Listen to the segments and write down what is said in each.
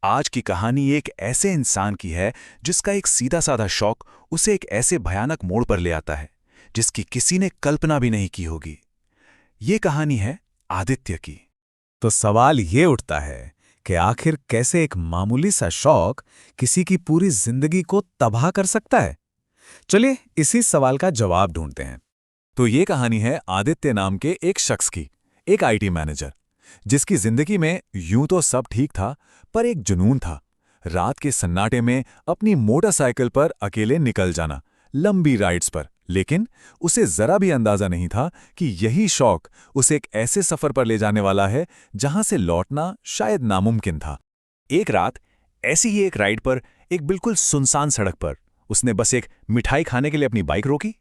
आज की कहानी एक ऐसे इंसान की है जिसका एक सीधा साधा शौक उसे एक ऐसे भयानक मोड़ पर ले आता है जिसकी किसी ने कल्पना भी नहीं की होगी। ये कहानी है आदित्य की। तो सवाल ये उठता है कि आखिर कैसे एक मामूली सा शौक किसी की पूरी जिंदगी को तबाह कर सकता है। चलिए इसी सवाल का जवाब ढूंढते हैं। तो ये कहानी है आदित्य नाम के एक शख्स की, एक आईटी मैनेजर, जिसकी जिंदगी में यूं तो सब ठीक था, पर एक जुनून था। रात के सन्नाटे में अपनी मोटरसाइकिल पर अकेले निकल जाना, लंबी राइड्स पर। लेकिन उसे जरा भी अंदाजा नहीं था कि यही शौक उसे एक ऐसे सफर पर ले जाने वाला है जहां से लौटना शायद नामुमकिन था। एक रात ऐसी ही एक राइड पर, एक बिल्कुल सुनसान सड़क पर, उसने बस एक मिठाई खाने के लिए अपनी बाइक रोकी।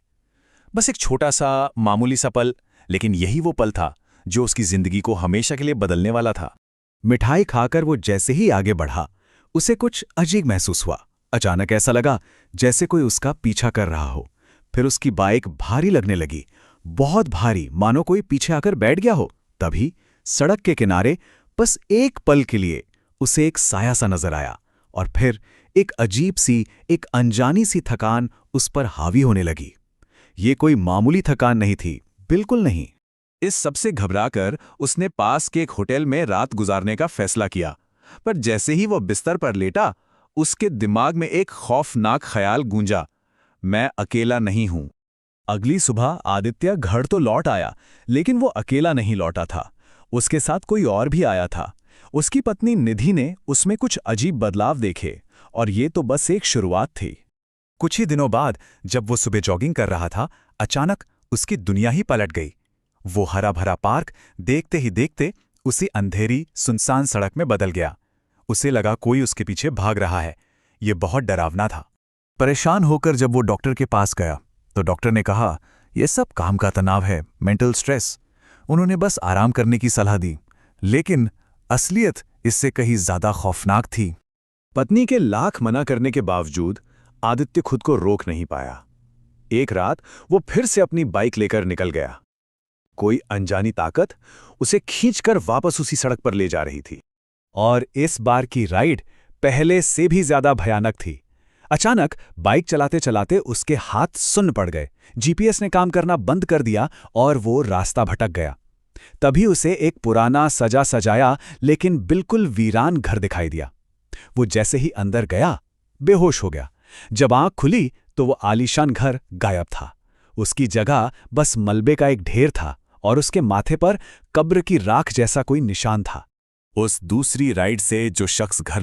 बस एक छोटा सा मामूली सा पल, लेकिन यही वो पल था जो उसकी जिंदगी को हमेशा के लिए बदलने वाला था। मिठाई खाकर वो जैसे ही आगे बढ़ा, उसे कुछ अजीब महसूस हुआ। अचानक ऐसा लगा जैसे कोई उसका पीछा कर रहा हो। फिर उसकी बाइक भारी लगने लगी, बहुत भारी, मानो कोई पीछे आकर बैठ गया हो। तभी सड़क के किनारे बस एक पल के लिए उसे एक साया सा नजर आया, और फिर एक अजीब सी, एक अनजानी सी थकान उस पर हावी होने लगी। ये कोई मामूली थकान नहीं थी, बिल्कुल नहीं। इस सबसे घबराकर उसने पास के एक होटल में रात गुजारने का फैसला किया। पर जैसे ही वो बिस्तर पर लेटा, उसके दिमाग में एक खौफनाक ख्याल गूंजा, मैं अकेला नहीं हूं। अगली सुबह आदित्य घर तो लौट आया, लेकिन वो अकेला नहीं लौटा था। उसके साथ कोई और भी आया था। उसकी पत्नी निधि ने उसमें कुछ अजीब बदलाव देखे, और ये तो बस एक शुरुआत थी। कुछ ही दिनों बाद जब वो सुबह जॉगिंग कर रहा था, अचानक उसकी दुनिया ही पलट गई। वो हरा भरा पार्क देखते ही देखते उसी अंधेरी सुनसान सड़क में बदल गया। उसे लगा कोई उसके पीछे भाग रहा है। ये बहुत डरावना था। परेशान होकर जब वो डॉक्टर के पास गया, तो डॉक्टर ने कहा, यह सब काम का तनाव है, मेंटल स्ट्रेस। उन्होंने बस आराम करने की सलाह दी, लेकिन असलियत इससे कहीं ज्यादा खौफनाक थी। पत्नी के लाख मना करने के बावजूद आदित्य खुद को रोक नहीं पाया। एक रात वो फिर से अपनी बाइक लेकर निकल गया। कोई अनजानी ताकत उसे खींचकर वापस उसी सड़क पर ले जा रही थी, और इस बार की राइड पहले से भी ज्यादा भयानक थी। अचानक बाइक चलाते चलाते उसके हाथ सुन्न पड़ गए। जीपीएस ने काम करना बंद कर दिया और वो रास्ता भटक गया। तभी उसे एक पुराना सजा सजाया लेकिन बिल्कुल वीरान घर दिखाई दिया। वो जैसे ही अंदर गया, बेहोश हो गया। जब आंख खुली तो वो आलीशान घर गायब था। उसकी जगह बस मलबे का एक ढेर था, और उसके माथे पर कब्र की राख जैसा कोई निशान था। उस दूसरी राइड से जो शख्स घर